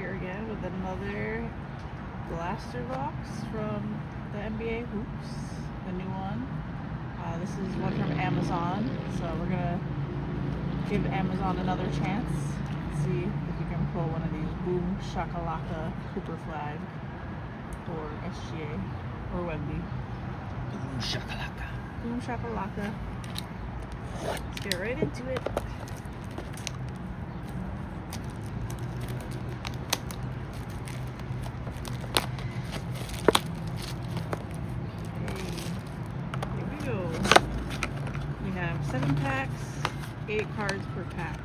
here again with another blaster box from the NBA Hoops, the new one. This is one from Amazon, so we're gonna give Amazon another chance. See if we can pull one of these Boom Shakalaka Cooper flag or SGA or Wemby. Boom shakalaka. Boom Shakalaka. Let's get right into it. We have 7 packs, 8 cards per pack.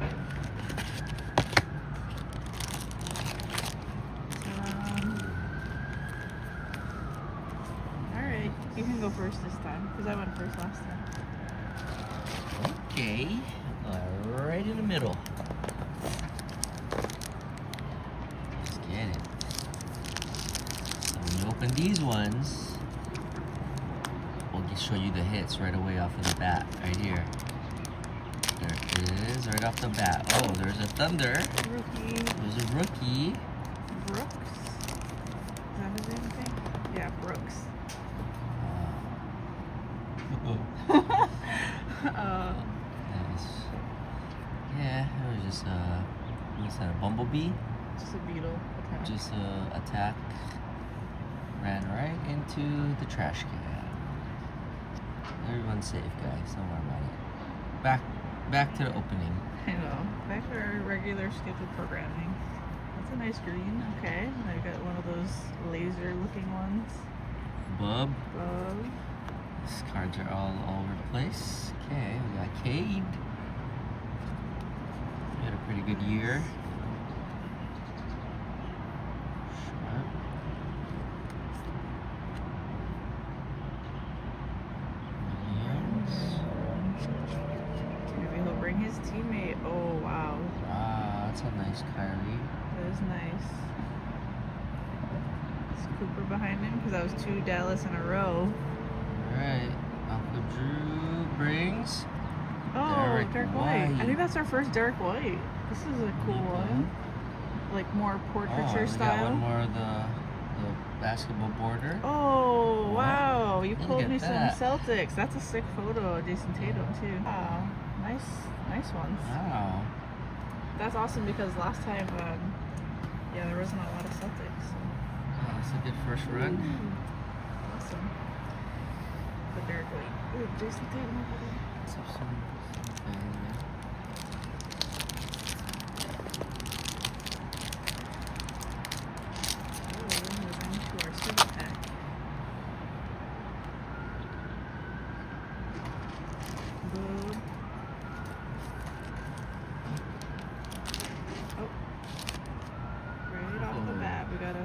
Alright, you can go first this time, because I went first last time. Okay, right in the middle. Let's get it. So when you open these ones, we'll just show you the hits right away off of the bat, right here. There it is, right off the bat. Oh, there's a Thunder. Rookie. There's a rookie. Brooks. Is that his name, I think? Yeah, Brooks. Nice. Yeah, it was just what's that, a bumblebee? Just a beetle attack. Just a attack. Ran right into the trash can. Everyone's safe, guys. Don't worry about it. Back to the opening. I know. Back to our regular scheduled programming. That's a nice green. Okay. I got one of those laser-looking ones. Bub. Bub. These cards are all over the place. Okay, we got Cade. We had a pretty good year. Sharp. Maybe he'll bring his teammate. Oh, wow. Ah, that's a nice Kyrie. That is nice. Is Cooper behind him? Because that was 2 Dallas in a row. Alright, Uncle Drew brings Oh, Derek dark white. White. I think that's our first dark white. This is a cool one. Like more portraiture we style. got one more of the basketball border. Oh, wow. You Look pulled at me that. some Celtics. That's a sick photo of Jason Tatum, too. Wow. Nice ones. Wow. That's awesome because last time, yeah, there wasn't a lot of Celtics. So. Oh, that's a good first run. Awesome. The dark white. Ooh, Jason Tatum over there. Let's have some fun there. Oh, we're moving to our super pack. Boom. Oh. Right off the bat, we got a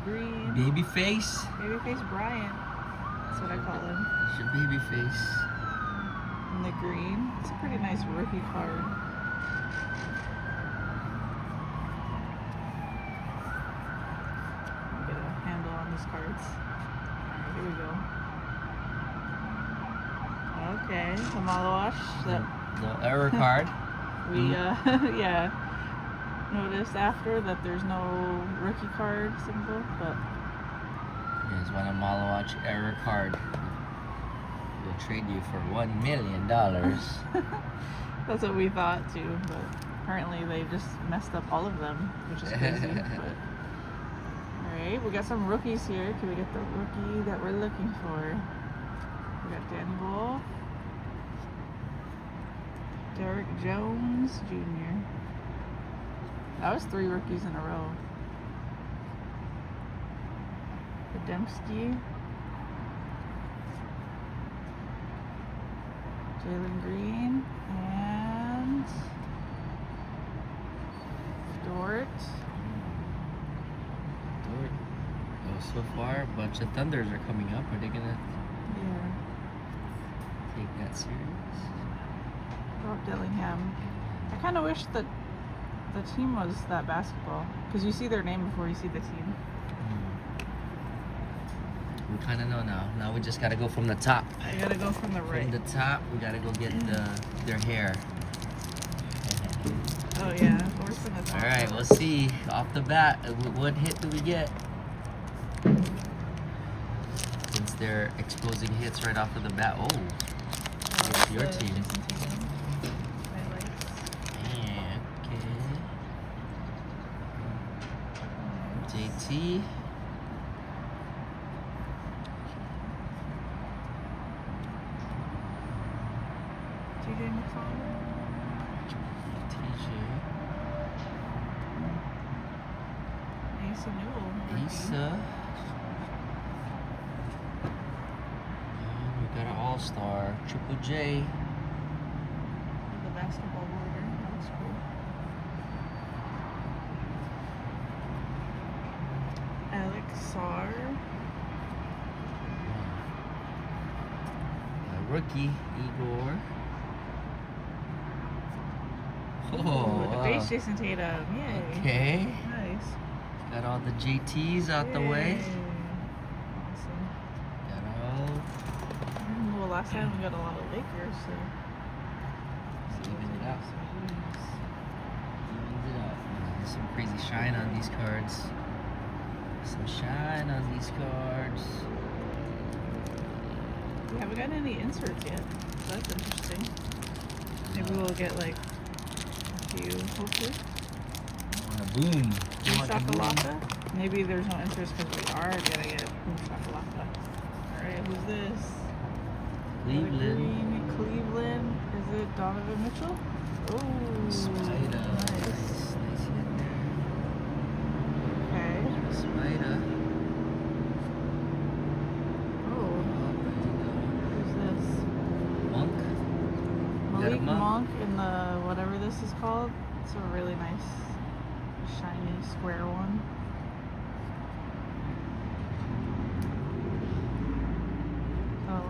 green. Baby face. Babyface Bryant. That's what I call him. It's your baby face. And the green. It's a pretty nice rookie card. Get a handle on these cards. Alright, here we go. Okay, the Malawash. The error card. We, yeah, noticed after that there's no rookie card symbol, but Here's one of Malawatch error card. We'll trade you for $1 million. that's what we thought too, but apparently they just messed up all of them, which is crazy. Alright, we got some rookies here. Can we get the rookie that we're looking for? We got Danny Wolf, Derek Jones Jr. That was 3 rookies in a row. Dembski, Jalen Green, and Dort. So far, a bunch of Thunders are coming up. Are they gonna Yeah. take that serious? Rob Dillingham. I kind of wish that the team was that basketball, because you see their name before you see the team. We kind of know now. Now we just gotta go from the top. I gotta go from the right. From the top, we gotta go get their hair. Oh yeah, or This one is All right, awesome. we'll see. Off the bat, what hit do we get? Since they're exposing hits right off of the bat. Oh, it's your team. Jason Tatum highlights. Yeah, okay. JT. TJ McConnell. TJ. Asa Newell. Issa. And we got an all-star. Triple J. The basketball border. That was cool. Alex Sarr. A rookie, Igor. Ooh, Oh, the wow. base Jason Tatum. Yay. Okay. Nice. Got all the JTs out the way. Yay. Awesome. Got all. Well, last time we got a lot of Lakers, so. Even it out. Evens it out. There's some crazy shine on these cards. Some shine on these cards. We haven't gotten any inserts yet. So that's interesting. Maybe we'll get like a few, hopefully. On a boom. You want the boom? Shakalaka. Maybe there's no inserts because we are gonna get Boom Shakalaka. Alright, who's this? Another Cleveland. green Cleveland. Is it Donovan Mitchell? Oh, Spider. nice. Nice hit there. Okay. Spider. Oh, who's this? Monk. Got Malik him up. Monk in the whatever this is called. It's a really nice, shiny square one. Oh,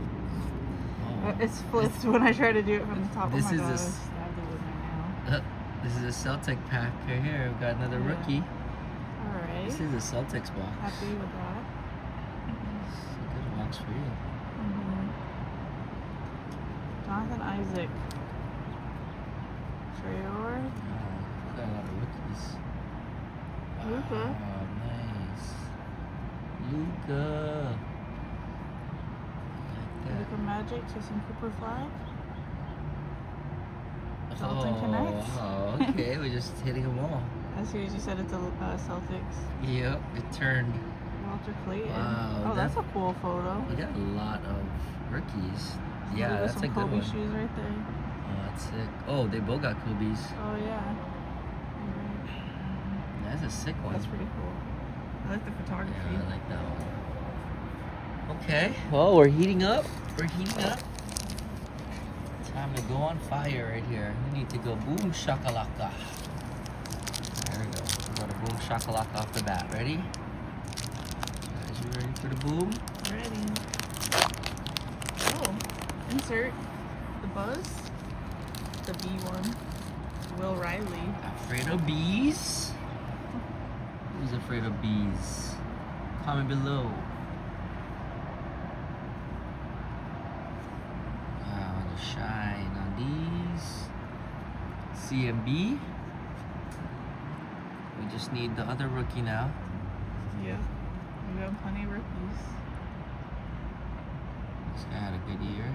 Oh. it's flipped when I try to do it from the top. This Oh my is god, I a s- stabbed it with my nail. This is a Celtic pack right here. We've got another Yeah. rookie. Alright, This is a Celtics box. happy with that. It's a good box for you. Mhm. Jonathan Isaac. Traore. Got a lot of rookies. Luka. Wow, nice. Luka. I like Luka Magic, Jason Cooper 5. that. Dalton Connect. Oh, okay. We're just hitting them all. As soon as you said it's a Celtics. Yep, it turned. Walter Clayton. Wow, Oh, that's a that- cool photo. We got a lot of rookies. Yeah, Look at that's some a good Kobe one. shoes right there. Oh, that's sick. Oh, they both got Kobe's. Oh yeah. That's a sick one. That's pretty cool. I like the photography. Yeah, I like that one. Okay. Well, we're heating up. We're heating up. Time to go on fire right here. We need to go boom shakalaka. There we go. We got a boom shakalaka off the bat. Ready? Guys, you ready for the boom? Ready. Oh, insert the Buzz, the B one, Will Riley. Afraid of bees? Who's afraid of bees? Comment below. Wow, the shine on these. CMB. We just need the other rookie now. Yeah, we got plenty of rookies. This guy had a good year.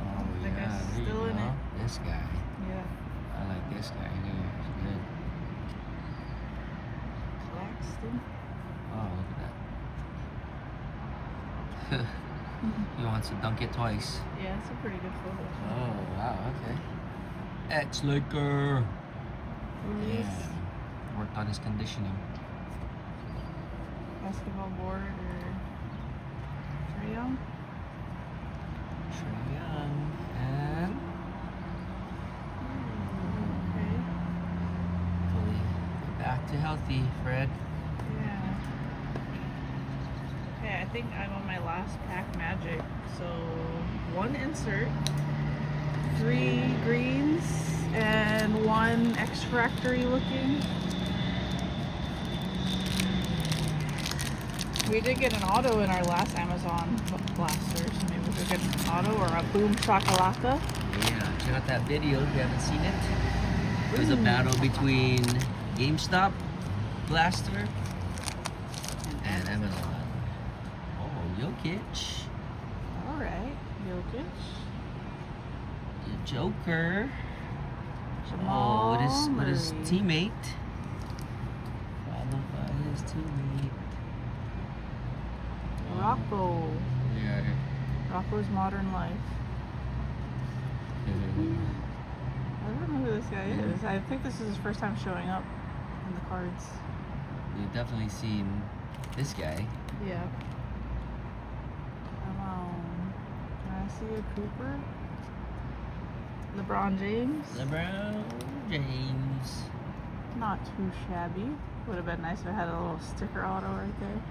Oh That yeah, guy's there you still in go. it. This guy. Yeah, I like this guy here. He's good. Claxton. Oh, look at that. He wants to dunk it twice. Yeah, it's a pretty good photo. Oh, wow, okay. Ex-Laker. Release. Yeah. Worked on his conditioning. Basketball board or Trae Young. Trae Young. And Okay. hopefully get back to healthy, Fred. Yeah. Okay, I think I'm on my last pack magic. So one insert, 3 greens, and 1 extractory looking. We did get an auto in our last Amazon blaster, so maybe we could get an auto or a boom shakalaka. Yeah. check out that video if you haven't seen it. It was a battle between GameStop, Blaster, and Amazon. Oh, Jokic. Alright, Jokic. The Joker. Jamal With his Murray. teammate. Followed by his teammate. Rocco. Yeah. Rocco's Modern Life. I don't know who this guy is. I think this is his first time showing up in the cards. You've definitely seen this guy. Yeah. I see a Cooper. LeBron James. LeBron James. Not too shabby. Would have been nice if it had a little sticker auto right there.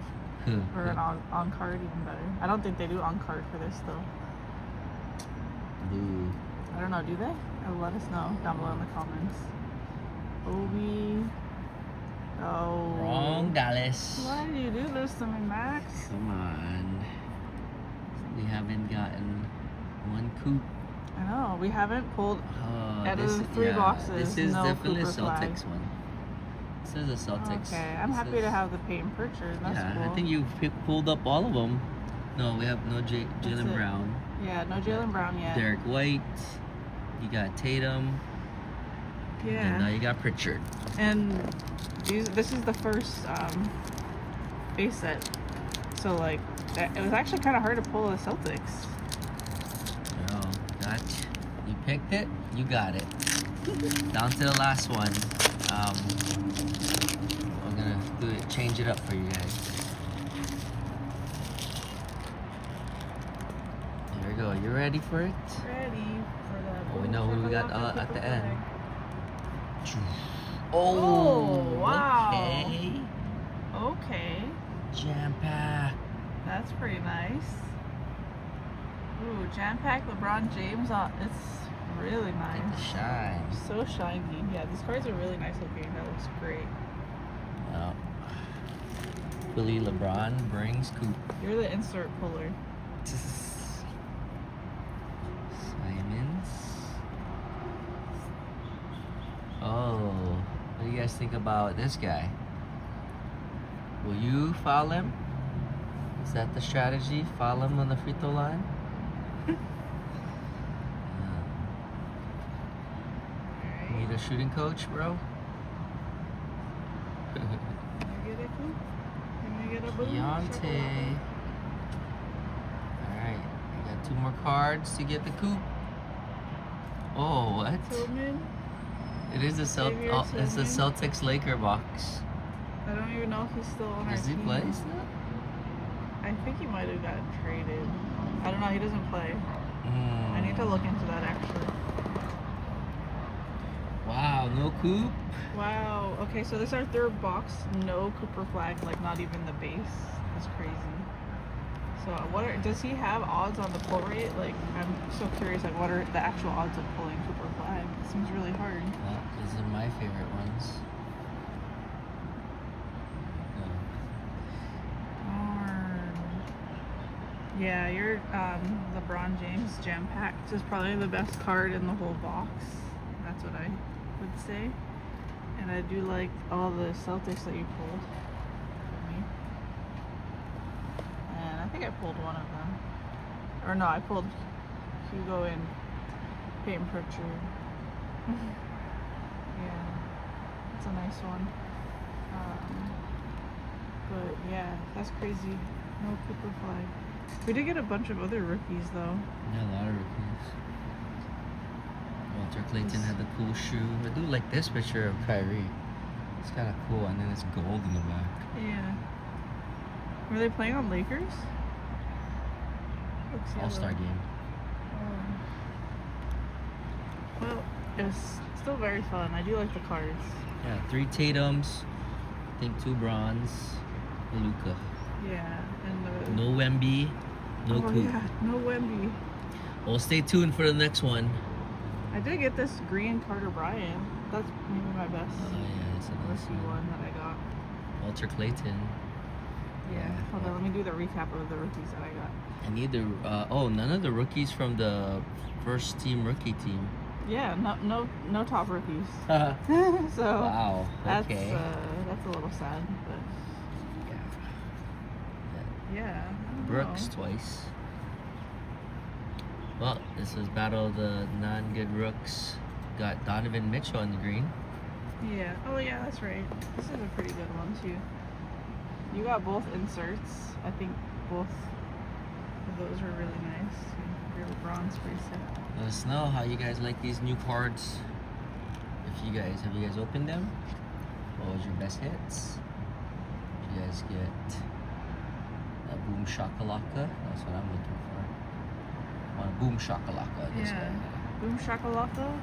Or an on card, even better. I don't think they do on card for this though. Boo. I don't know, do they? Or let us know down below in the comments. Obi. Oh. Wrong, Dallas. Why did you do this to me, Max? Come on. We haven't gotten one Coop. I know, we haven't pulled out of the three boxes. This is no definitely a Cooper flag. Celtics one. This is a Celtics. Okay, I'm This happy is- to have the Peyton Pritchard. That's yeah, cool. I think you've pulled up all of them. No, we have no Jalen it. Brown. Yeah, no Jalen Brown yet. Derek White. You got Tatum. And now Yeah. you got Pritchard. And this is the first base set. So like, it was actually kind of hard to pull the Celtics. Oh, you picked it, you got it. Down to the last one. We're gonna change it up for you guys. There we go. You ready for it? Ready for the. Oh, we know who we got at the end. Oh, wow. Okay. Okay, Jam pack. that's pretty nice. Ooh, jam pack LeBron James. It's really Get the nice. shine. So shiny. Yeah, these cards are really nice looking. That looks great. Oh. Billy LeBron brings Coop. You're the insert puller. Simons. Oh, what do you guys think about this guy? Will you foul him? Is that the strategy? Foul him on the free throw line? Need a shooting coach, bro? Can I get a Coop? Can I get a boom? Keontae. Alright, we got 2 more cards to get the Coop. Oh, what? Tillman? It is a it's the Celtics Laker box. I don't even know if he's still on our Does he team. play still? I think he might have got traded. I don't know. He doesn't play. I need to look into that actually. Wow, no Coop. Wow. Okay, so this is our third box. No Cooper flag. Like not even the base. That's crazy. So does he have odds on the pull rate? Like I'm so curious. Like what are the actual odds of pulling Cooper flag? It seems really hard. Well, these are my favorite ones. Darn. Yeah, your LeBron James jam packed is probably the best card in the whole box. That's what I would say. And I do like all the Celtics that you pulled for me. And I think I pulled one of them. Or no, I pulled Hugo and Peyton Pritchard. Yeah, it's a nice one. But yeah, that's crazy. No Cooper flag. We did get a bunch of other rookies though. Yeah, a lot of rookies. Walter Clayton had the cool shoe. I do like this picture of Kyrie. It's kind of cool, and then it's gold in the back. Yeah. Were they playing on Lakers? Looks All-Star yellow. game. Well, it was still very fun. I do like the cards. Yeah, 3 Tatums. I think 2 bronze. Luka. Yeah, and the No Wemby. No Coop. yeah, no Wemby. Well, stay tuned for the next one. I did get this green Carter Bryant. That's maybe my best Oh yeah, it's a nice rookie one. one that I got. Walter Clayton. Yeah. Hold on, let me do the recap of the rookies that I got. And none of the rookies from the first team rookie team. Yeah, no top rookies. So Wow. that's Okay. that's a little sad, but yeah. I don't Brooks know. twice. Well, this was battle of the non-good rooks. Got Donovan Mitchell on the green. Yeah. Oh yeah, that's right. This is a pretty good one too. You got both inserts. I think both of those were really nice. Your bronze preset. Let us know how you guys like these new cards. Have you guys opened them? What was your best hits? Did you guys get a boom shakalaka? That's what I'm looking for. I want a boom shakalaka. This Yeah. guy. Boom shakalaka,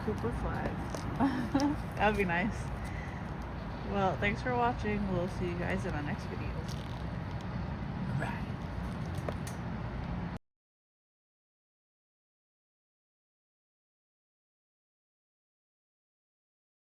Cooper flag. That'd be nice. Well, thanks for watching. We'll see you guys in the next video.